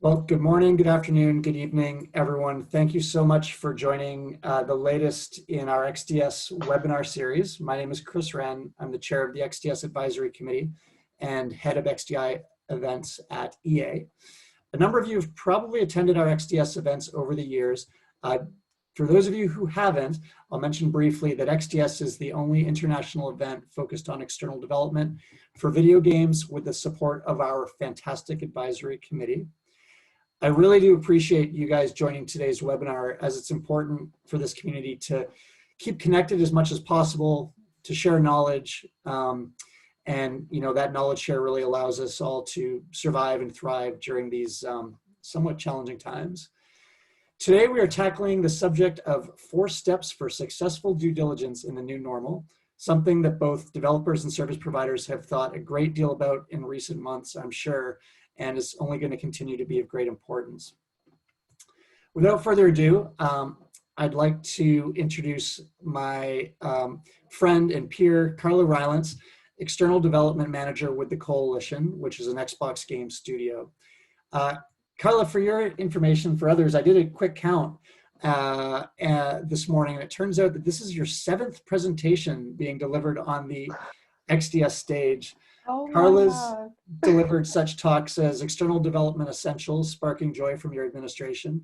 Well, good morning, good afternoon, good evening, everyone. Thank you so much for joining the latest in our XDS webinar series. My name is Chris Wren. I'm the chair of the XDS Advisory Committee and head of XDI events at EA. A number of you have probably attended our XDS events over the years. For those of you who haven't, I'll mention briefly that XDS is the only international event focused on external development for video games with the support of our fantastic advisory committee. I really do appreciate you guys joining today's webinar, as it's important for this community to keep connected as much as possible, to share knowledge, and that knowledge share really allows us all to survive and thrive during these somewhat challenging times. Today we are tackling the subject of 4 steps for successful due diligence in the new normal, something that both developers and service providers have thought a great deal about in recent months, I'm sure, and is only going to continue to be of great importance. Without further ado, I'd like to introduce my friend and peer, Carla Rylance, External Development Manager with the Coalition, which is an Xbox game studio. Carla, for your information, for others, I did a quick count this morning, and it turns out that this is your 7th presentation being delivered on the XDS stage. Oh, Carla's delivered such talks as External Development Essentials, Sparking Joy from Your Administration,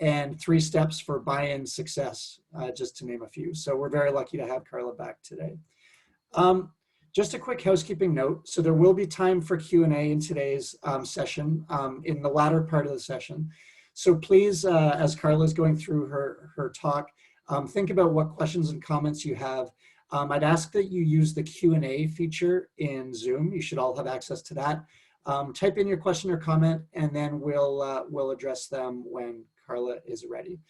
and 3 Steps for Buy-in Success, just to name a few. So we're very lucky to have Carla back today. Just a quick housekeeping note. So there will be time for Q&A in today's session, in the latter part of the session. So please, as Carla is going through her talk, think about what questions and comments you have. I'd ask that you use the Q&A feature in Zoom. You should all have access to that. Type in your question or comment, and then we'll address them when Carla is ready.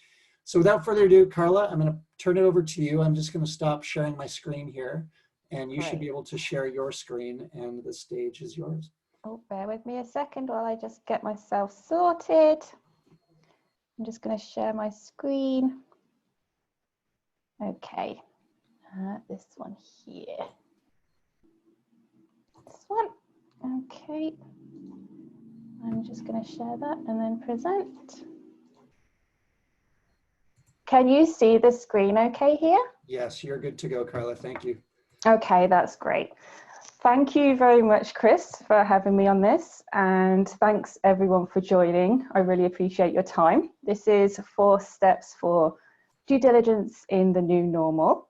So without further ado, Carla, I'm going to turn it over to you. I'm just going to stop sharing my screen here, and you should be able to share your screen, and the stage is yours. Oh, bear with me a second while I just get myself sorted. I'm just going to share my screen. Okay. This one here. This one. Okay. I'm just going to share that and then present. Can you see the screen okay here? Yes, you're good to go, Carla. Thank you. Okay, that's great. Thank you very much, Chris, for having me on this, and thanks everyone for joining. I really appreciate your time. This is 4 steps for due diligence in the new normal.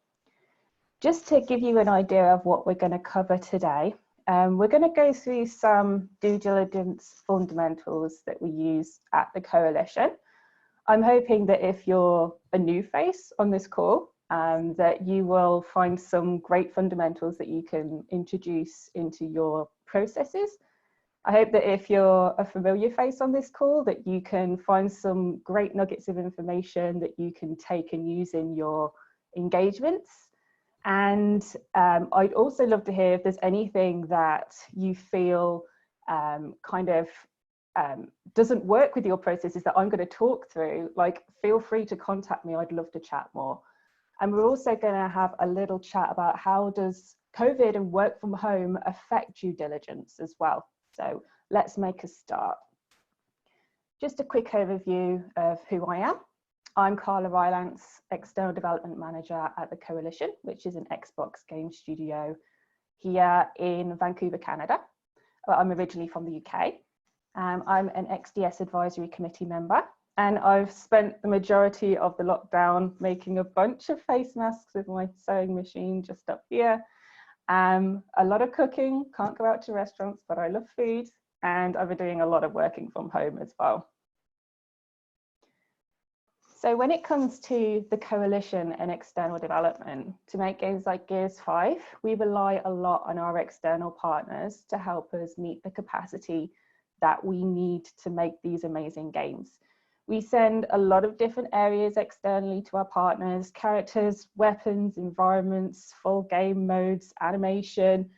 Just to give you an idea of what we're going to cover today, we're going to go through some due diligence fundamentals that we use at the Coalition. I'm hoping that if you're a new face on this call, that you will find some great fundamentals that you can introduce into your processes. I hope that if you're a familiar face on this call, that you can find some great nuggets of information that you can take and use in your engagements. And I'd also love to hear if there's anything that you feel doesn't work with your processes that I'm going to talk through. Like, feel free to contact me. I'd love to chat more. And we're also going to have a little chat about how does COVID and work from home affect due diligence as well. So let's make a start. Just a quick overview of who I am. I'm Carla Rylance, External Development Manager at the Coalition, which is an Xbox game studio here in Vancouver, Canada. I'm originally from the UK. I'm an XDS Advisory Committee member, and I've spent the majority of the lockdown making a bunch of face masks with my sewing machine just up here. A lot of cooking, can't go out to restaurants, but I love food, and I've been doing a lot of working from home as well. So when it comes to the Coalition and external development, to make games like Gears 5, we rely a lot on our external partners to help us meet the capacity that we need to make these amazing games. We send a lot of different areas externally to our partners: characters, weapons, environments, full game modes, animation,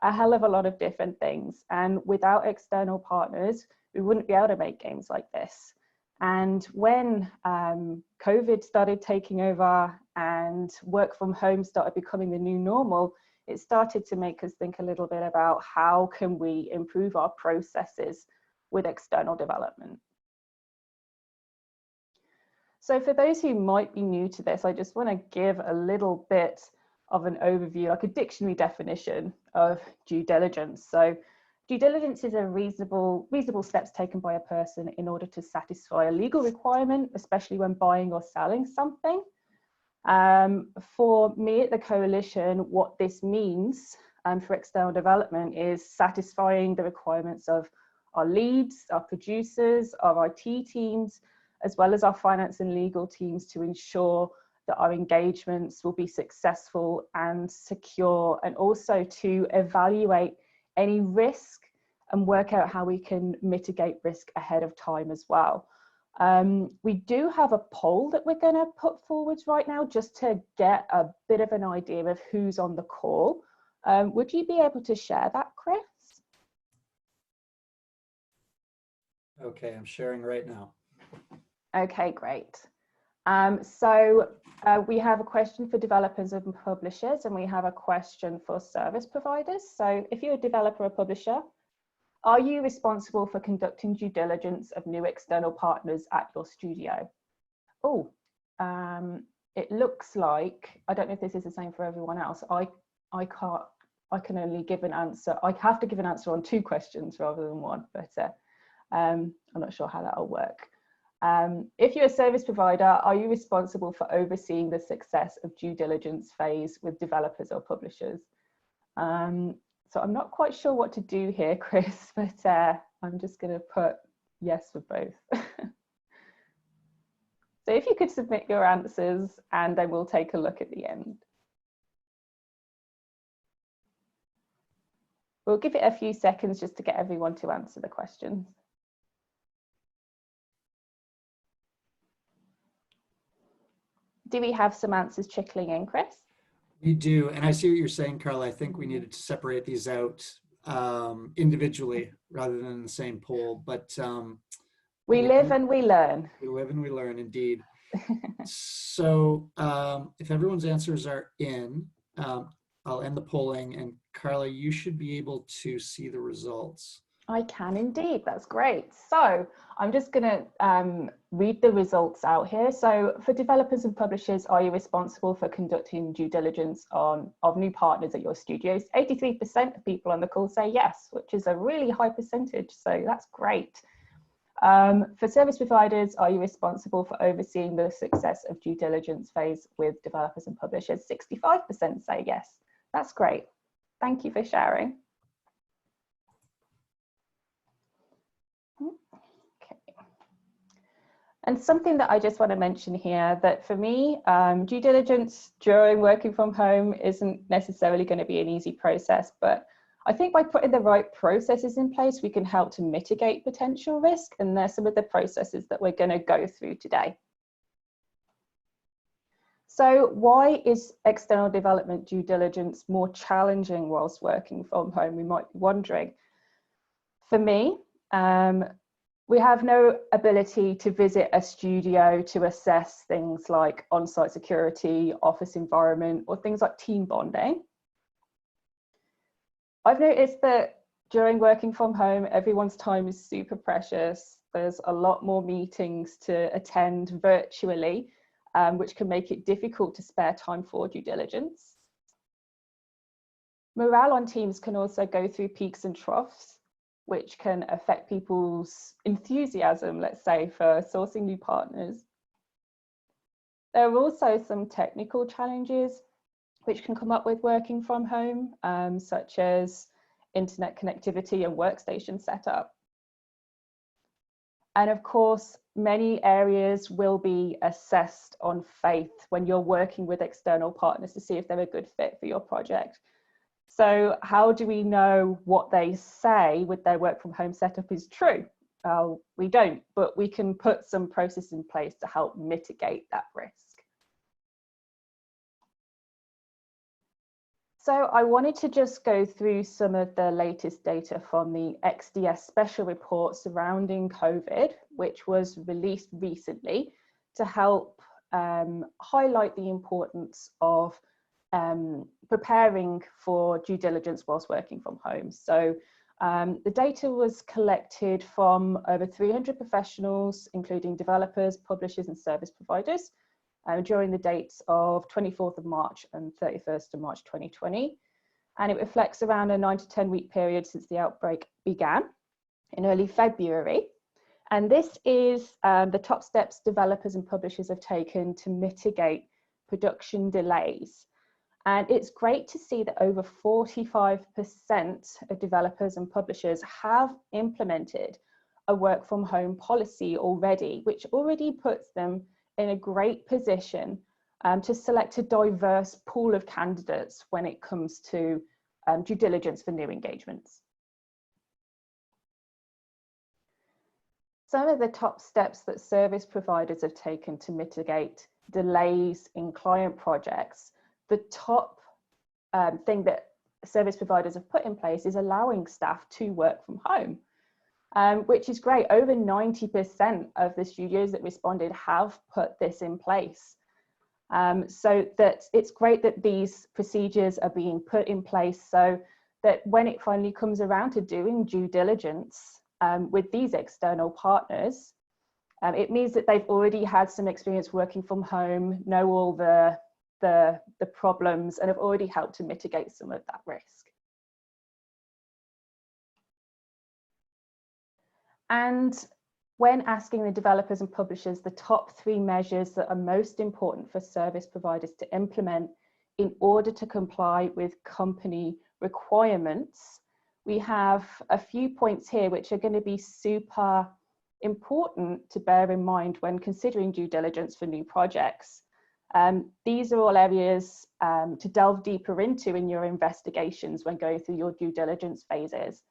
a hell of a lot of different things. And without external partners, we wouldn't be able to make games like this. And when COVID started taking over and work from home started becoming the new normal, it started to make us think a little bit about how can we improve our processes with external development. So for those who might be new to this, I just want to give a little bit of an overview, like a dictionary definition of due diligence. So due diligence is a reasonable steps taken by a person in order to satisfy a legal requirement, especially when buying or selling something. For me at the Coalition, what this means for external development is satisfying the requirements of our leads, our producers, our IT teams, as well as our finance and legal teams, to ensure that our engagements will be successful and secure, and also to evaluate any risk and work out how we can mitigate risk ahead of time as well. We do have a poll that we're going to put forwards right now just to get a bit of an idea of who's on the call. Would you be able to share that, Chris? Okay, I'm sharing right now. Okay, great. We have a question for developers and publishers, and we have a question for service providers. So if you're a developer or publisher, are you responsible for conducting due diligence of new external partners at your studio? Oh, it looks like, I don't know if this is the same for everyone else. I can only give an answer. I have to give an answer on 2 questions rather than 1, but I'm not sure how that'll work. If you're a service provider, are you responsible for overseeing the success of due diligence phase with developers or publishers? So I'm not quite sure what to do here, Chris, but I'm just going to put yes for both. So if you could submit your answers, and then we'll take a look at the end. We'll give it a few seconds just to get everyone to answer the questions. Do we have some answers trickling in, Chris? We do, and I see what you're saying, Carla. I think we needed to separate these out individually rather than in the same poll, but we live and we learn. We live and we learn, indeed. So if everyone's answers are in, I'll end the polling, and Carla, you should be able to see the results. I can indeed, that's great. So I'm just going to read the results out here. So for developers and publishers, are you responsible for conducting due diligence of new partners at your studios? 83% of people on the call say yes, which is a really high percentage, so that's great. For service providers, are you responsible for overseeing the success of due diligence phase with developers and publishers? 65% say yes. That's great. Thank you for sharing. And something that I just want to mention here, that for me, due diligence during working from home isn't necessarily going to be an easy process, but I think by putting the right processes in place, we can help to mitigate potential risk. And there's some of the processes that we're going to go through today. So why is external development due diligence more challenging whilst working from home? We might be wondering. For me, we have no ability to visit a studio to assess things like on-site security, office environment, or things like team bonding. I've noticed that during working from home, everyone's time is super precious. There's a lot more meetings to attend virtually, which can make it difficult to spare time for due diligence. Morale on teams can also go through peaks and troughs, which can affect people's enthusiasm, let's say, for sourcing new partners. There are also some technical challenges which can come up with working from home, such as internet connectivity and workstation setup. And of course, many areas will be assessed on faith when you're working with external partners to see if they're a good fit for your project. So how do we know what they say with their work from home setup is true? We don't, but we can put some process in place to help mitigate that risk. So I wanted to just go through some of the latest data from the XDS Special Report surrounding COVID, which was released recently to help highlight the importance of preparing for due diligence whilst working from home. So The data was collected from over 300 professionals, including developers, publishers and service providers, during the dates of 24th of March and 31st of March 2020. And it reflects around a 9 to 10 week period since the outbreak began in early February. And this is the top steps developers and publishers have taken to mitigate production delays. And it's great to see that over 45% of developers and publishers have implemented a work from home policy already, which already puts them in a great position to select a diverse pool of candidates when it comes to due diligence for new engagements. Some of the top steps that service providers have taken to mitigate delays in client projects, the top thing that service providers have put in place is allowing staff to work from home, which is great. Over 90% of the studios that responded have put this in place. So that it's great that these procedures are being put in place so that when it finally comes around to doing due diligence with these external partners, it means that they've already had some experience working from home, know all the problems, and have already helped to mitigate some of that risk. And when asking the developers and publishers the top 3 measures that are most important for service providers to implement in order to comply with company requirements, we have a few points here which are going to be super important to bear in mind when considering due diligence for new projects. These are all areas to delve deeper into in your investigations when going through your due diligence phases.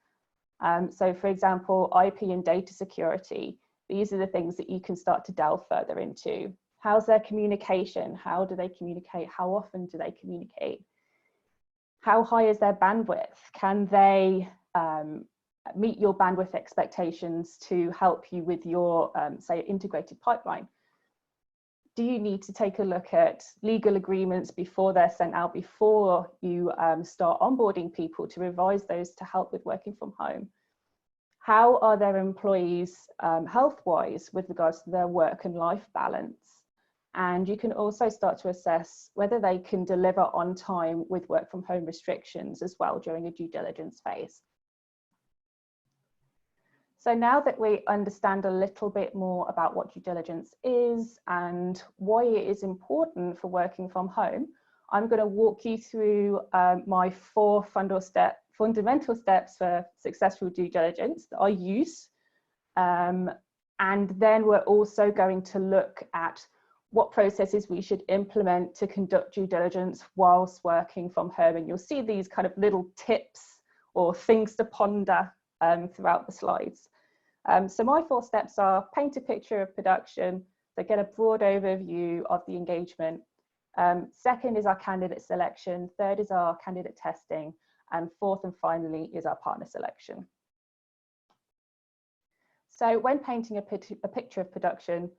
So for example, IP and data security, these are the things that you can start to delve further into. How's their communication? How do they communicate? How often do they communicate? How high is their bandwidth? Can they meet your bandwidth expectations to help you with your, say, integrated pipeline? Do you need to take a look at legal agreements before they're sent out, before you start onboarding people to revise those to help with working from home? How are their employees health-wise with regards to their work and life balance? And you can also start to assess whether they can deliver on time with work from home restrictions as well during a due diligence phase. So now that we understand a little bit more about what due diligence is and why it is important for working from home, I'm going to walk you through my 4 fundamental steps for successful due diligence that I use. And then we're also going to look at what processes we should implement to conduct due diligence whilst working from home. And you'll see these kind of little tips or things to ponder throughout the slides. So my 4 steps are: paint a picture of production, so get a broad overview of the engagement. Second is our candidate selection. Third is our candidate testing. And fourth and finally is our partner selection. So when painting a picture of production,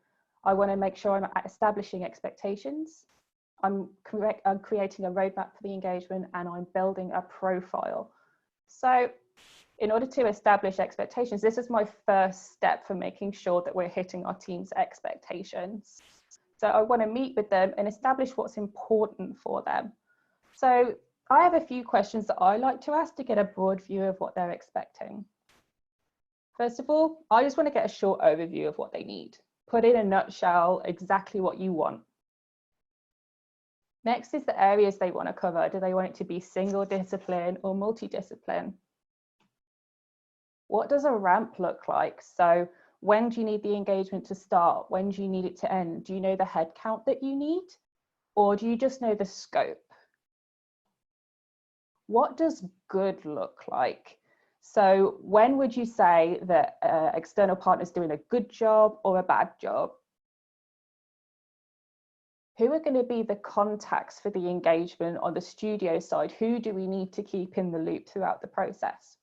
I want to make sure I'm establishing expectations. I'm creating a roadmap for the engagement, and I'm building a profile. So in order to establish expectations, this is my first step for making sure that we're hitting our team's expectations. So I want to meet with them and establish what's important for them. So I have a few questions that I like to ask to get a broad view of what they're expecting. First of all, I just want to get a short overview of what they need. Put in a nutshell exactly what you want. Next is the areas they want to cover. Do they want it to be single discipline or multidiscipline? What does a ramp look like? So when do you need the engagement to start? When do you need it to end? Do you know the head count that you need? Or do you just know the scope? What does good look like? So when would you say that external partner is doing a good job or a bad job? Who are going to be the contacts for the engagement on the studio side? Who do we need to keep in the loop throughout the process?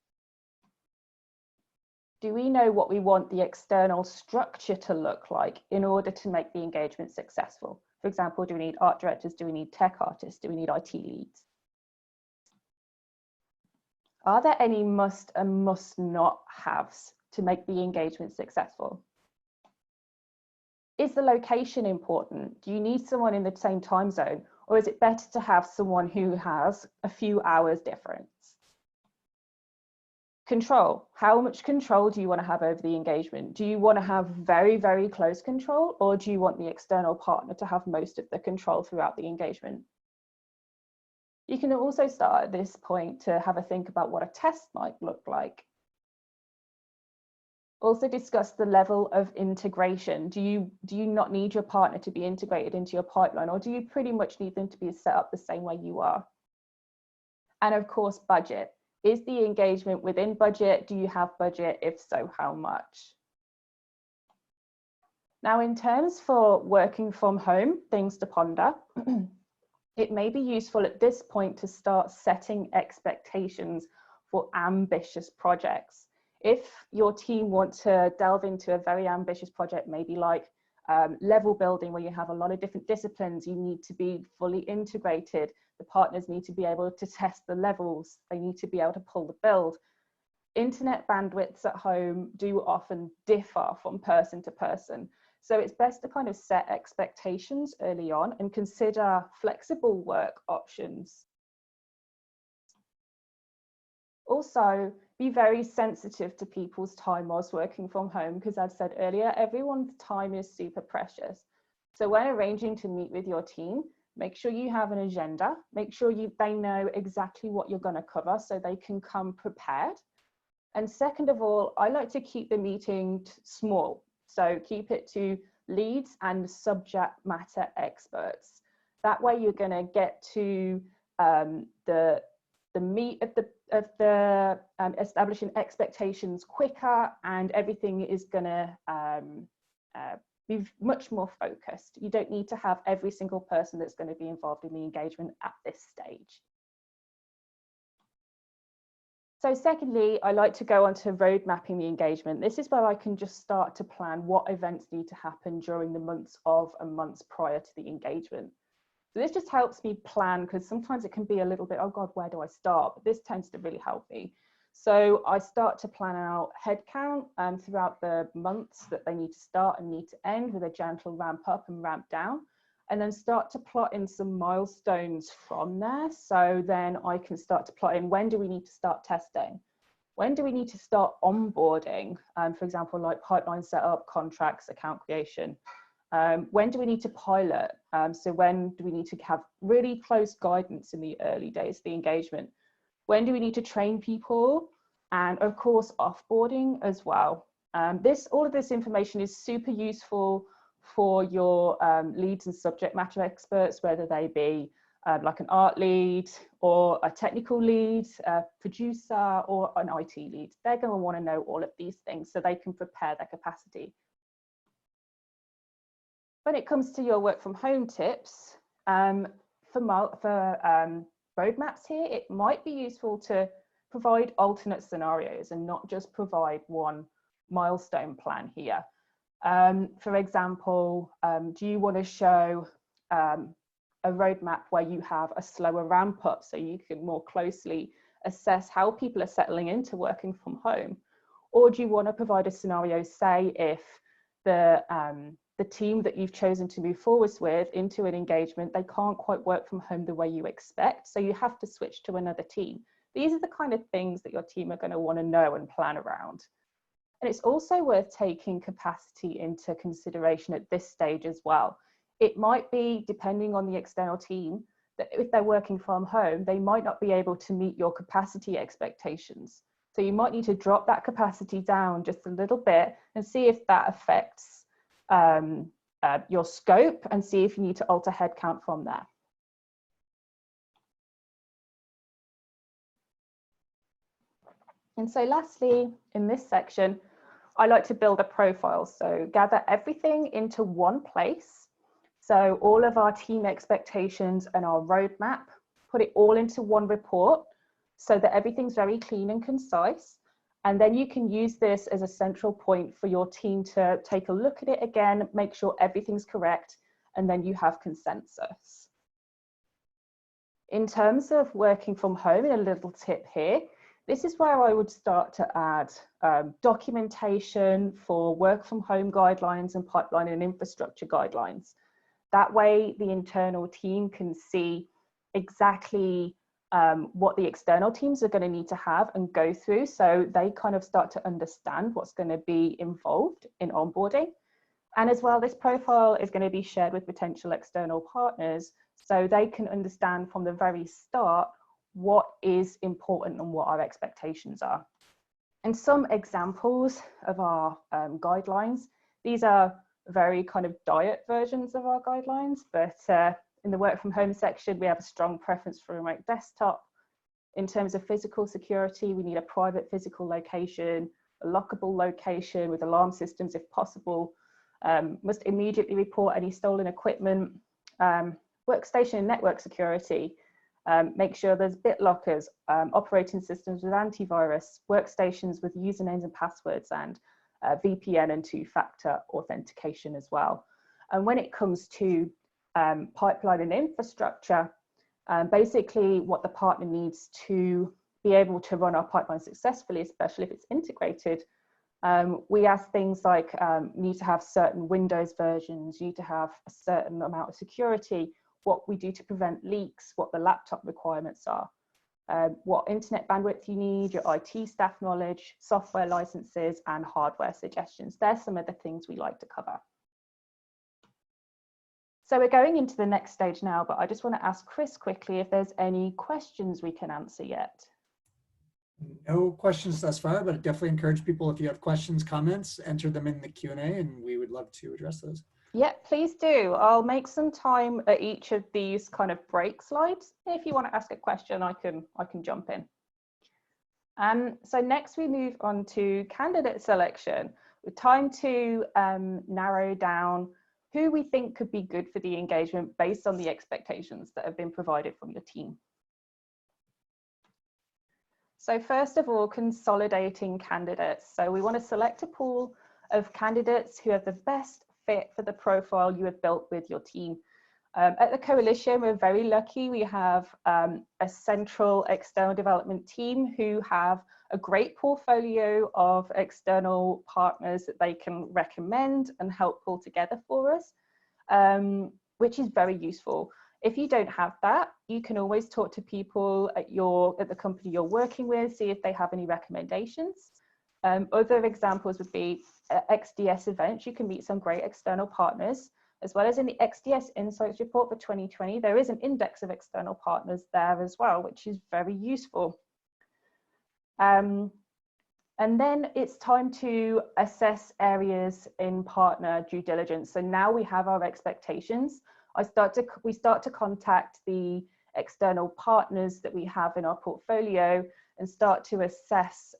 Do we know what we want the external structure to look like in order to make the engagement successful? For example, do we need art directors? Do we need tech artists? Do we need IT leads? Are there any must and must not haves to make the engagement successful? Is the location important? Do you need someone in the same time zone, or is it better to have someone who has a few hours difference? Control. How much control do you want to have over the engagement? Do you want to have very, very close control, or do you want the external partner to have most of the control throughout the engagement? You can also start at this point to have a think about what a test might look like. Also discuss the level of integration. Do you not need your partner to be integrated into your pipeline, or do you pretty much need them to be set up the same way you are? And of course, budget. Is the engagement within budget? Do you have budget? If so, how much? Now, in terms for working from home, things to ponder. It may be useful at this point to start setting expectations for ambitious projects. If your team want to delve into a very ambitious project, maybe like level building, where you have a lot of different disciplines, you need to be fully integrated. The partners need to be able to test the levels. They need to be able to pull the build. Internet bandwidths at home do often differ from person to person. So it's best to kind of set expectations early on and consider flexible work options. Also, be very sensitive to people's time whilst working from home, because I've said earlier, everyone's time is super precious. So when arranging to meet with your team, make sure you have an agenda, make sure they know exactly what you're going to cover so they can come prepared. And second of all, I like to keep the meeting small. So keep it to leads and subject matter experts. That way you're going to get to the meat of the establishing expectations quicker, and everything is going to be much more focused. You don't need to have every single person that's going to be involved in the engagement at this stage. So secondly, I like to go on to road mapping the engagement. This is where I can just start to plan what events need to happen during the months of and months prior to the engagement. So this just helps me plan, because sometimes it can be a little bit, oh God, where do I start? But this tends to really help me. So I start to plan out headcount throughout the months that they need to start and need to end, with a gentle ramp up and ramp down, and then start to plot in some milestones from there. So then I can start to plot in, when do we need to start testing? When do we need to start onboarding? For example, like pipeline setup, contracts, account creation. When do we need to pilot? So when do we need to have really close guidance in the early days of the engagement? When do we need to train people? And of course, offboarding as well. All of this information is super useful for your leads and subject matter experts, whether they be like an art lead or a technical lead, a producer or an IT lead. They're going to want to know all of these things so they can prepare their capacity. When it comes to your work from home tips, for roadmaps here, it might be useful to provide alternate scenarios and not just provide one milestone plan here. For example, do you want to show a roadmap where you have a slower ramp up so you can more closely assess how people are settling into working from home? Or do you want to provide a scenario, say if the team that you've chosen to move forwards with into an engagement, they can't quite work from home the way you expect, so you have to switch to another team. These are the kind of things that your team are going to want to know and plan around. And it's also worth taking capacity into consideration at this stage as well. It might be, depending on the external team, that if they're working from home, they might not be able to meet your capacity expectations. So you might need to drop that capacity down just a little bit and see if that affects your scope, and see if you need to alter headcount from there. And so lastly, in this section, I like to build a profile. So gather everything into one place. So all of our team expectations and our roadmap, put it all into one report so that everything's very clean and concise. And then you can use this as a central point for your team to take a look at it again, make sure everything's correct, and then you have consensus. In terms of working from home, a little tip here, This is where I would start to add documentation for work from home guidelines and pipeline and infrastructure guidelines. That way the internal team can see exactly what the external teams are going to need to have and go through, so they kind of start to understand what's going to be involved in onboarding. And as well, this profile is going to be shared with potential external partners, so they can understand from the very start what is important and what our expectations are. And some examples of our guidelines, these are very kind of diet versions of our guidelines, but in the work from home section, we have a strong preference for remote desktop. In terms of physical security, we need a private physical location, a lockable location with alarm systems if possible, must immediately report any stolen equipment, workstation and network security, make sure there's BitLockers, operating systems with antivirus, workstations with usernames and passwords, and VPN and two-factor authentication as well. And when it comes to pipeline and infrastructure, basically what the partner needs to be able to run our pipeline successfully, especially if it's integrated, we ask things like need to have certain Windows versions, you need to have a certain amount of security, what we do to prevent leaks, what the laptop requirements are, what internet bandwidth you need, your IT staff knowledge, software licenses, and hardware suggestions. There's some of the things we like to cover. So we're going into the next stage now, but I just want to ask Chris quickly if there's any questions we can answer yet. No questions thus far, but I definitely encourage people, if you have questions, comments, enter them in the Q&A and we would love to address those. Yeah, please do. I'll make some time at each of these kind of break slides. If you want to ask a question, I can jump in. So next we move on to candidate selection, with time to narrow down who we think could be good for the engagement based on the expectations that have been provided from your team. So first of all, consolidating candidates. So we want to select a pool of candidates who have the best fit for the profile you have built with your team. At the Coalition, we're very lucky. We have a central external development team who have a great portfolio of external partners that they can recommend and help pull together for us, which is very useful. If you don't have that, you can always talk to people at the company you're working with, see if they have any recommendations. Other examples would be XDS events. You can meet some great external partners, as well as in the XDS Insights report for 2020, there is an index of external partners there as well, which is very useful. And then it's time to assess areas in partner due diligence. So now we have our expectations. We start to contact the external partners that we have in our portfolio and start to assess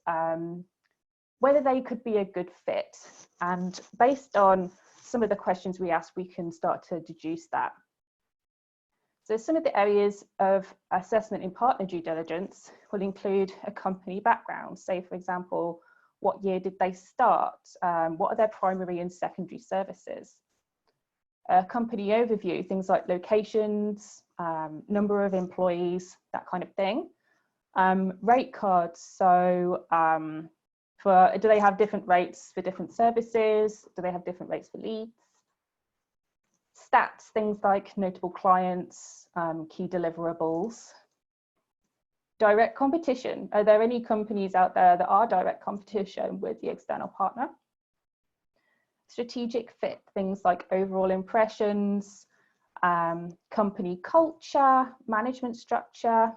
whether they could be a good fit. And based on some of the questions we ask, we can start to deduce that. So some of the areas of assessment in partner due diligence will include a company background. Say, for example, what year did they start? What are their primary and secondary services? A company overview, things like locations, number of employees, that kind of thing. Rate cards, so do they have different rates for different services? Do they have different rates for leads? Stats, things like notable clients, key deliverables. Direct competition. Are there any companies out there that are direct competition with the external partner? Strategic fit, things like overall impressions, company culture, management structure,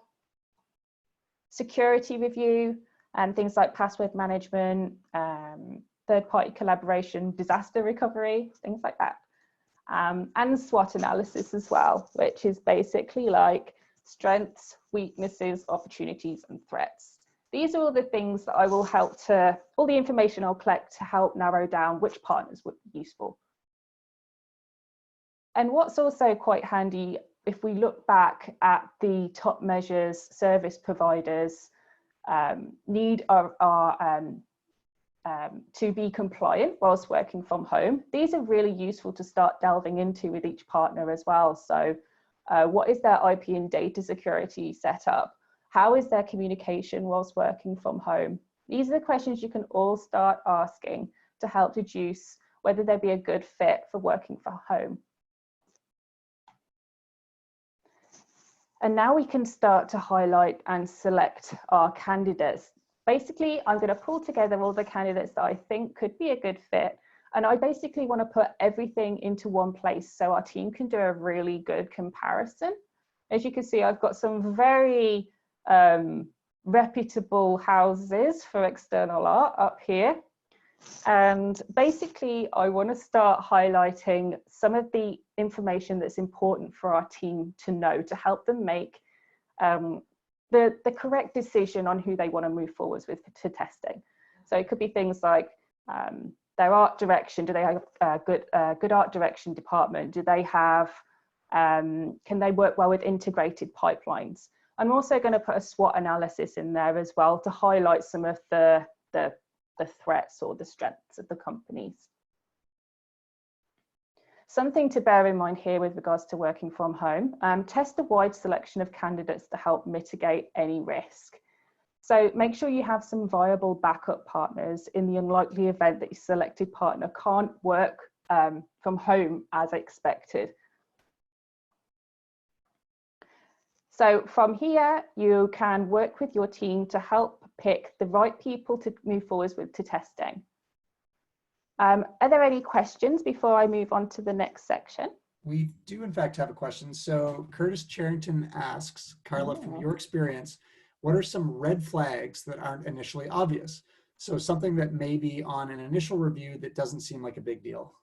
security review, and things like password management, third-party collaboration, disaster recovery, things like that. And SWOT analysis as well, which is basically like strengths, weaknesses, opportunities, and threats. These are all the things that I will all the information I'll collect to help narrow down which partners would be useful. And what's also quite handy, if we look back at the top measures service providers need to be compliant whilst working from home. These are really useful to start delving into with each partner as well. So what is their IP and data security setup? How is their communication whilst working from home? These are the questions you can all start asking to help deduce whether they'd be a good fit for working from home. And now we can start to highlight and select our candidates. Basically, I'm going to pull together all the candidates that I think could be a good fit. And I basically want to put everything into one place so our team can do a really good comparison. As you can see, I've got some very reputable houses for external art up here. And basically, I want to start highlighting some of the information that's important for our team to know to help them make the correct decision on who they want to move forwards with to testing. So it could be things like their art direction. Do they have a good art direction department? Do they have, can they work well with integrated pipelines? I'm also going to put a SWOT analysis in there as well to highlight some of the threats or the strengths of the companies. Something to bear in mind here with regards to working from home, test a wide selection of candidates to help mitigate any risk. So make sure you have some viable backup partners in the unlikely event that your selected partner can't work from home as expected. So from here, you can work with your team to help pick the right people to move forwards with to testing. Are there any questions before I move on to the next section? We do, in fact, have a question. So Curtis Charrington asks, Carla, from your experience, what are some red flags that aren't initially obvious? So something that may be on an initial review that doesn't seem like a big deal.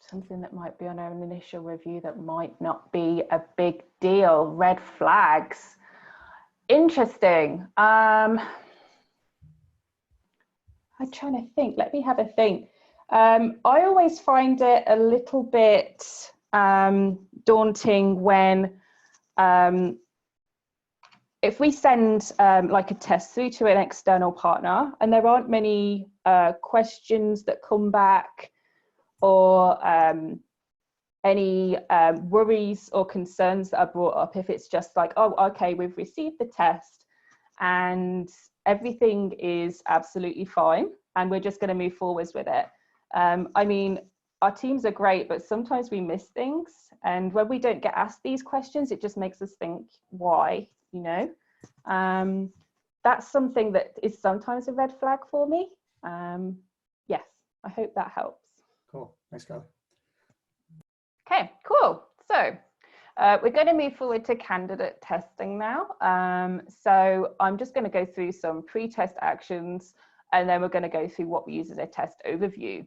Something that might be on an initial review that might not be a big deal. Red flags. Interesting. I'm trying to think. Let me have a think. I always find it a little bit daunting when if we send like a test through to an external partner and there aren't many questions that come back or any worries or concerns that are brought up. If it's just like, oh, okay, we've received the test and everything is absolutely fine and we're just going to move forwards with it. I mean, our teams are great, but sometimes we miss things. And when we don't get asked these questions, it just makes us think, why, you know? That's something that is sometimes a red flag for me. Yes, I hope that helps. Cool. Thanks, Carla. Okay, cool. So we're going to move forward to candidate testing now. So I'm just going to go through some pre-test actions, and then we're going to go through what we use as a test overview.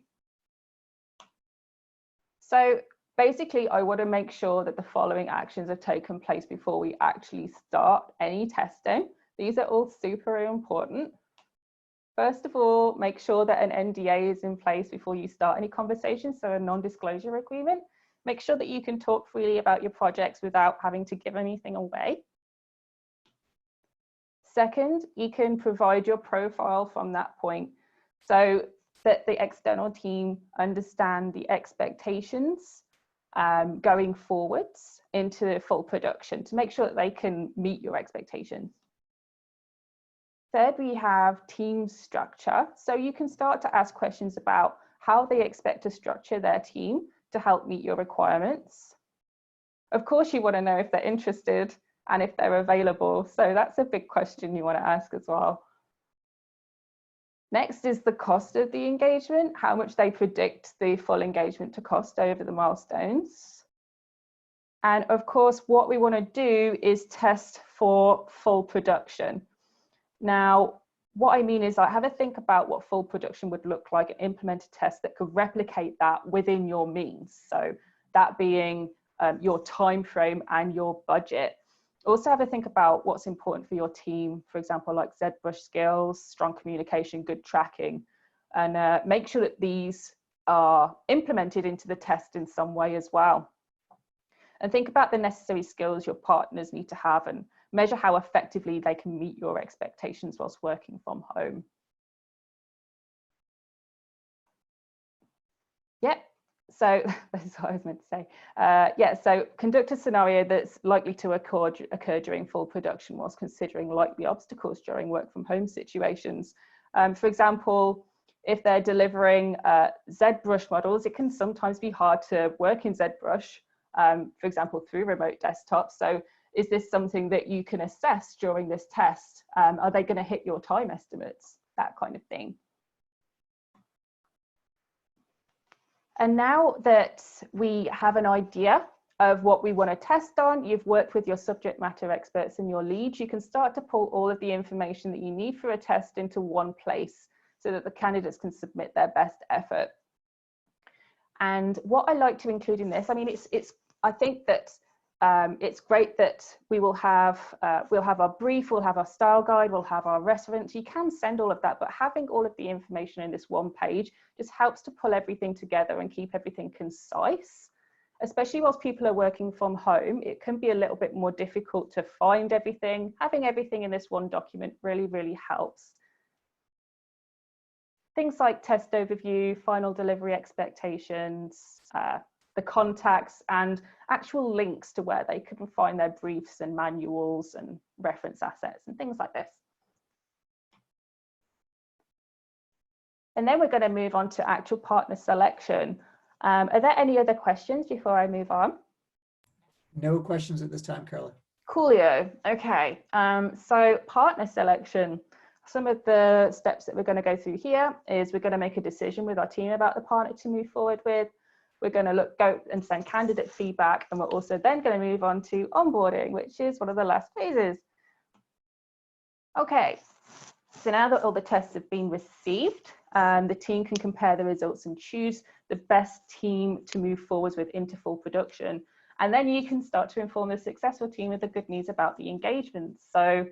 So basically, I want to make sure that the following actions have taken place before we actually start any testing. These are all super important. First of all, make sure that an NDA is in place before you start any conversations, so a non-disclosure agreement. Make sure that you can talk freely about your projects without having to give anything away. Second, you can provide your profile from that point so that the external team understand the expectations going forwards into full production to make sure that they can meet your expectations. Third, we have team structure. So you can start to ask questions about how they expect to structure their team to help meet your requirements. Of course, you want to know if they're interested and if they're available. So that's a big question you want to ask as well. Next is the cost of the engagement, how much they predict the full engagement to cost over the milestones. And of course, what we want to do is test for full production. Now, what I mean is I have a think about what full production would look like and implement a test that could replicate that within your means. So that being your time frame and your budget. Also have a think about what's important for your team, for example, like ZBrush skills, strong communication, good tracking, and make sure that these are implemented into the test in some way as well. And think about the necessary skills your partners need to have and measure how effectively they can meet your expectations whilst working from home. Yep, So that's what I was meant to say. Yeah, so conduct a scenario that's likely to occur during full production whilst considering likely obstacles during work from home situations. For example, if they're delivering ZBrush models, it can sometimes be hard to work in ZBrush, for example, through remote desktops. So is this something that you can assess during this test? Are they going to hit your time estimates? That kind of thing. And now that we have an idea of what we want to test on, you've worked with your subject matter experts and your leads, you can start to pull all of the information that you need for a test into one place so that the candidates can submit their best effort. And what I like to include in this, I mean, I think that it's great that we'll have our brief, we'll have our style guide, we'll have our reference. You can send all of that, but having all of the information in this one page just helps to pull everything together and keep everything concise. Especially whilst people are working from home, it can be a little bit more difficult to find everything. Having everything in this one document really, really helps. Things like test overview, final delivery expectations, the contacts and actual links to where they can find their briefs and manuals and reference assets and things like this. And then we're going to move on to actual partner selection. Are there any other questions before I move on? No questions at this time, Carla. Coolio. Okay, so partner selection. Some of the steps that we're going to go through here is we're going to make a decision with our team about the partner to move forward with. We're going to go and send candidate feedback, and we're also then going to move on to onboarding, which is one of the last phases. Okay, so now that all the tests have been received, the team can compare the results and choose the best team to move forwards with into full production. And then you can start to inform the successful team with the good news about the engagement. So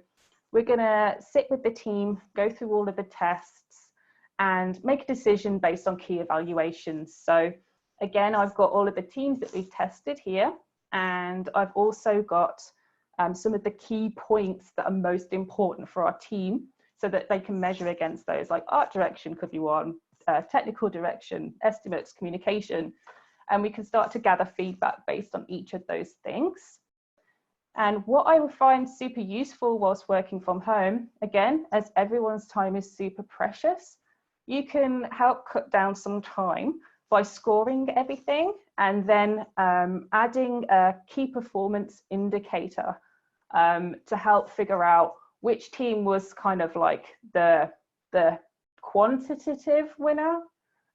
we're going to sit with the team, go through all of the tests, and make a decision based on key evaluations. So again, I've got all of the teams that we've tested here, and I've also got some of the key points that are most important for our team so that they can measure against those, like art direction could be one, technical direction, estimates, communication, and we can start to gather feedback based on each of those things. And what I would find super useful whilst working from home, again, as everyone's time is super precious, you can help cut down some time by scoring everything and then adding a key performance indicator to help figure out which team was kind of like the quantitative winner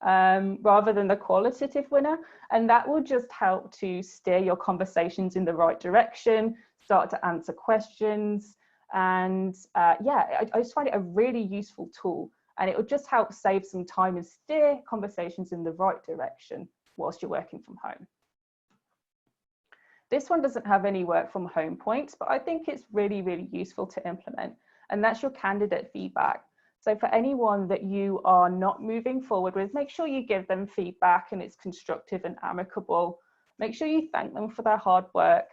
rather than the qualitative winner. And that will just help to steer your conversations in the right direction, start to answer questions. And yeah, I just find it a really useful tool. And it will just help save some time and steer conversations in the right direction whilst you're working from home. This one doesn't have any work from home points, but I think it's really, really useful to implement. And that's your candidate feedback. So for anyone that you are not moving forward with, make sure you give them feedback and it's constructive and amicable. Make sure you thank them for their hard work.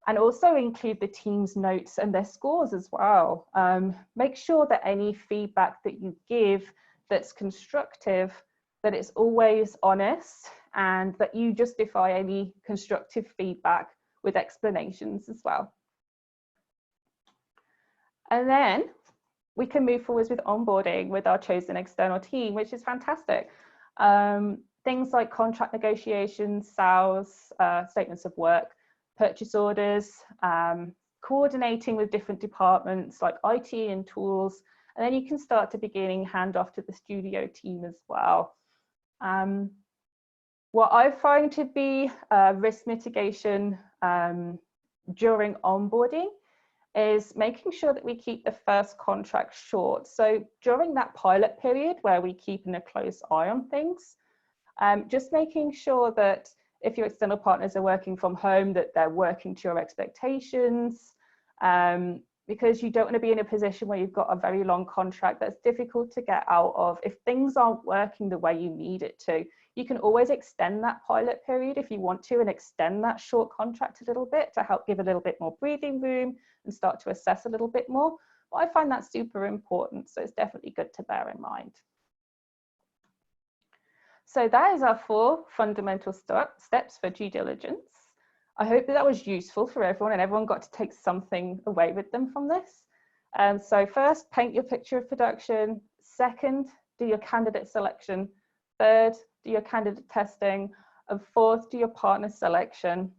And also include the team's notes and their scores as well. Make sure that any feedback that you give that's constructive, that it's always honest, and that you justify any constructive feedback with explanations as well. And then we can move forward with onboarding with our chosen external team, which is fantastic. Things like contract negotiations, sales, statements of work, purchase orders, coordinating with different departments like IT and tools, and then you can start to beginning handoff to the studio team as well. What I find to be risk mitigation during onboarding is making sure that we keep the first contract short. So during that pilot period where we keep a close eye on things, just making sure that if your external partners are working from home, that they're working to your expectations, because you don't want to be in a position where you've got a very long contract that's difficult to get out of. If things aren't working the way you need it to, you can always extend that pilot period if you want to, and extend that short contract a little bit to help give a little bit more breathing room and start to assess a little bit more. But I find that super important, so it's definitely good to bear in mind. So that is our 4 fundamental steps for due diligence. I hope that was useful for everyone and everyone got to take something away with them from this. So first, paint your picture of production. Second, do your candidate selection. Third, do your candidate testing. And fourth, do your partner selection.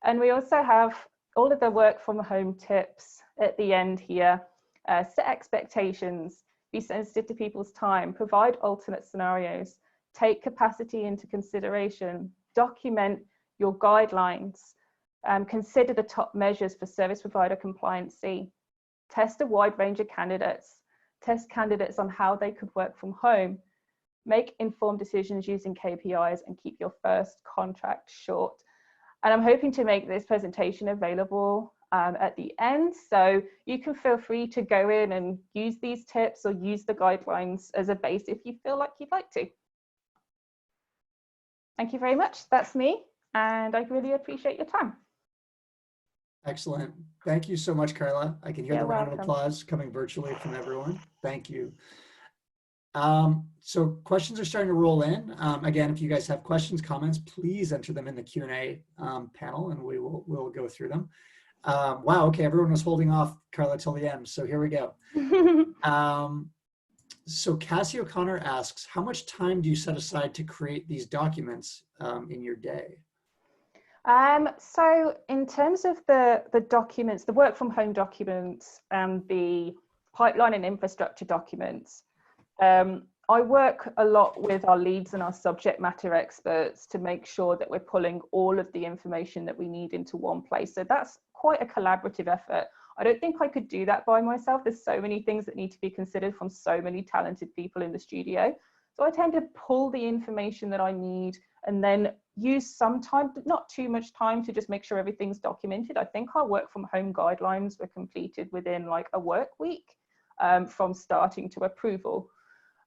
And we also have all of the work from home tips at the end here. Set expectations, be sensitive to people's time, provide alternate scenarios, take capacity into consideration, document your guidelines, consider the top measures for service provider compliancy, test a wide range of candidates, test candidates on how they could work from home, make informed decisions using KPIs, and keep your first contract short. And I'm hoping to make this presentation available at the end, so you can feel free to go in and use these tips or use the guidelines as a base if you feel like you'd like to. Thank you very much. That's me, and I really appreciate your time. Excellent. Thank you so much, Carla. I can hear You're the round of welcome. applause coming virtually from everyone. Thank you. So questions are starting to roll in. Again, if you guys have questions, comments, please enter them in the Q&A panel and we'll go through them. Wow, okay, everyone was holding off, Carla, till the end, so here we go. So Cassie O'Connor asks, how much time do you set aside to create these documents in your day? So in terms of the documents, the work from home documents and the pipeline and infrastructure documents, I work a lot with our leads and our subject matter experts to make sure that we're pulling all of the information that we need into one place. So that's quite a collaborative effort. I don't think I could do that by myself. There's so many things that need to be considered from so many talented people in the studio. So I tend to pull the information that I need and then use some time, but not too much time, to just make sure everything's documented. I think our work from home guidelines were completed within like a work week from starting to approval.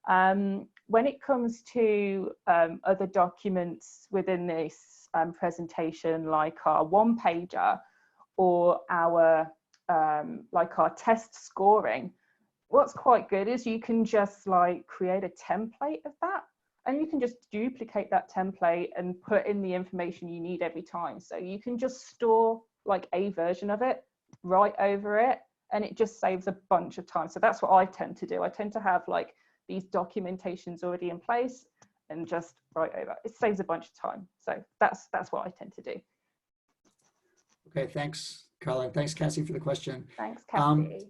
When it comes to other documents within this presentation, like our one-pager or our like our test scoring, what's quite good is you can just like create a template of that, and you can just duplicate that template and put in the information you need every time. So you can just store like a version of it, write over it, and it just saves a bunch of time. So that's what I tend to do. I tend to have like these documentations already in place and just write over. It saves a bunch of time. So that's what I tend to do. Okay, thanks, Carla. Thanks, Cassie, for the question. Thanks, Cassie.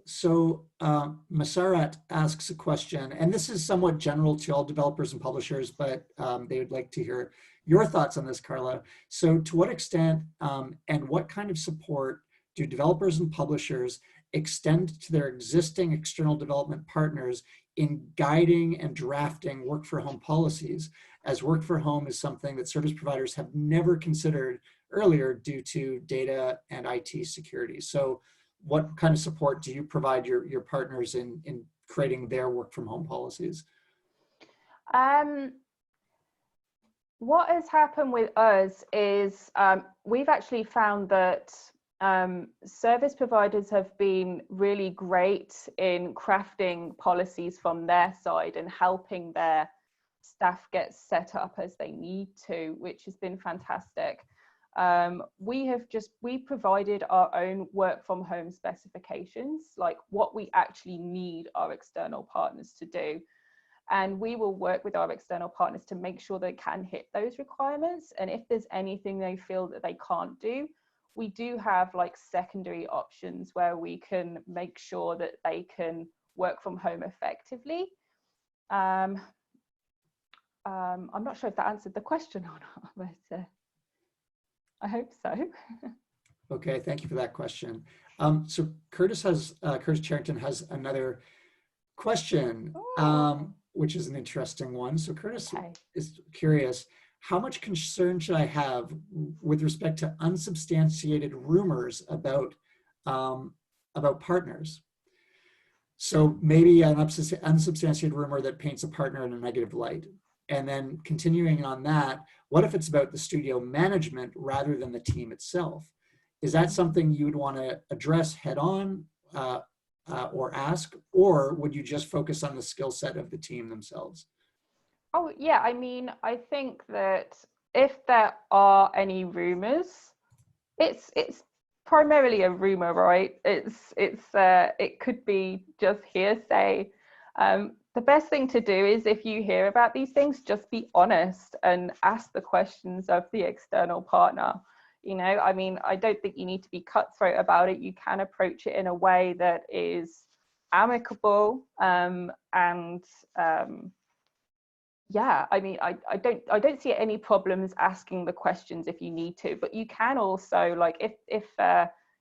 Masarat asks a question, and this is somewhat general to all developers and publishers, but they would like to hear your thoughts on this, Carla. So to what extent and what kind of support do developers and publishers extend to their existing external development partners in guiding and drafting work for home policies, as work for home is something that service providers have never considered earlier due to data and IT security? So what kind of support do you provide your partners in creating their work from home policies? What has happened with us is we've actually found that service providers have been really great in crafting policies from their side and helping their staff get set up as they need to, which has been fantastic. We provided our own work from home specifications, like what we actually need our external partners to do. And we will work with our external partners to make sure they can hit those requirements. And if there's anything they feel that they can't do, we do have like secondary options where we can make sure that they can work from home effectively. I'm not sure if that answered the question or not, but I hope so. Okay, thank you for that question. So Curtis Charrington has another question, which is an interesting one. So Curtis is curious, how much concern should I have with respect to unsubstantiated rumors about partners? So maybe an unsubstantiated rumor that paints a partner in a negative light. And then continuing on that, what if it's about the studio management rather than the team itself? Is that something you would want to address head on or ask, or would you just focus on the skill set of the team themselves? Oh, yeah. I mean, I think that if there are any rumors, it's primarily a rumor, right? It could be just hearsay. The best thing to do is, if you hear about these things, just be honest and ask the questions of the external partner. I mean, I don't think you need to be cutthroat about it. You can approach it in a way that is amicable, and yeah, I mean, I don't see any problems asking the questions if you need to, but you can also, like, if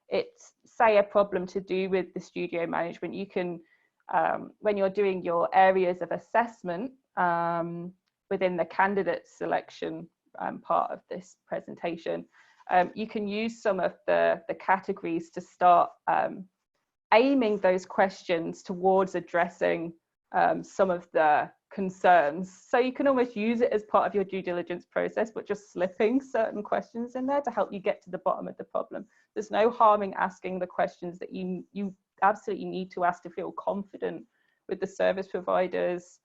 it's, say, a problem to do with the studio management, you can, when you're doing your areas of assessment, within the candidate selection part of this presentation, you can use some of the categories to start aiming those questions towards addressing some of the concerns. So you can almost use it as part of your due diligence process, but just slipping certain questions in there to help you get to the bottom of the problem. There's no harm in asking the questions that you absolutely need to ask to feel confident with the service providers,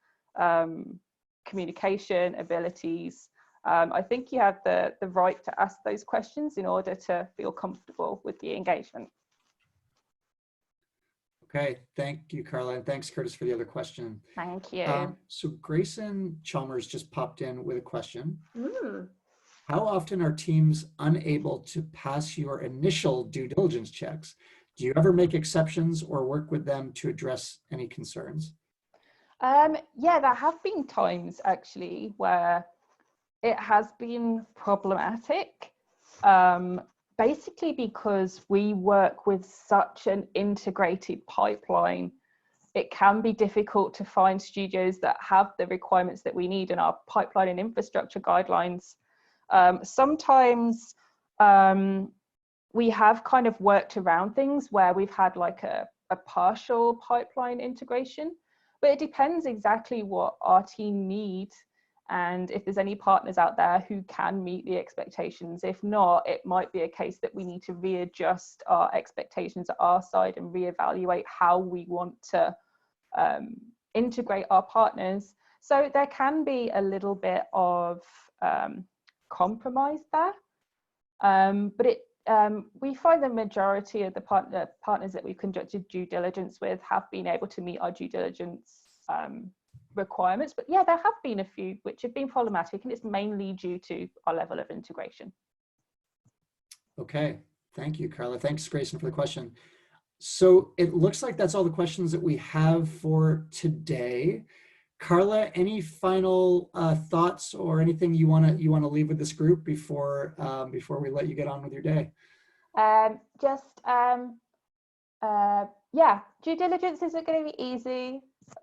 communication abilities. I think you have the right to ask those questions in order to feel comfortable with the engagement. Okay, thank you, Carla, and thanks, Curtis, for the other question. Thank you. So Grayson Chalmers just popped in with a question. Mm. How often are teams unable to pass your initial due diligence checks? Do you ever make exceptions or work with them to address any concerns? Yeah, there have been times actually where it has been problematic, basically because we work with such an integrated pipeline. It can be difficult to find studios that have the requirements that we need in our pipeline and infrastructure guidelines. Sometimes we have kind of worked around things where we've had like a partial pipeline integration, but it depends exactly what our team needs and if there's any partners out there who can meet the expectations. If not, it might be a case that we need to readjust our expectations at our side and reevaluate how we want to integrate our partners. So there can be a little bit of compromise there, but we find the majority of the partners that we've conducted due diligence with have been able to meet our due diligence requirements. But yeah, there have been a few which have been problematic, and it's mainly due to our level of integration. Okay, thank you, Carla. Thanks, Grayson, for the question. So it looks like that's all the questions that we have for today. Carla, any final thoughts or anything you want to leave with this group before we let you get on with your day? Yeah, due diligence isn't going to be easy,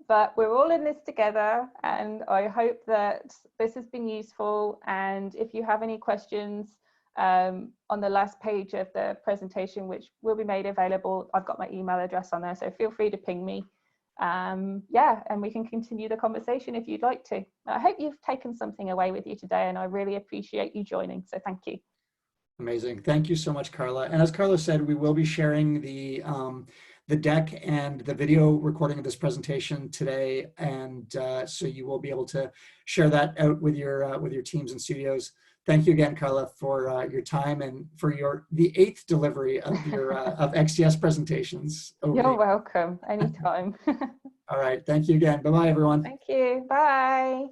but we're all in this together, and I hope that this has been useful. And if you have any questions on the last page of the presentation, which will be made available, I've got my email address on there, so feel free to ping me. Yeah, and we can continue the conversation if you'd like to. I hope you've taken something away with you today, and I really appreciate you joining, so thank you. Amazing. Thank you so much, Carla. And as Carla said, we will be sharing the deck and the video recording of this presentation today, and so you will be able to share that out with your teams and studios. Thank you again, Carla, for your time and for the 8th delivery of your of XDS presentations. You're welcome. Anytime. All right. Thank you again. Bye-bye, everyone. Thank you. Bye.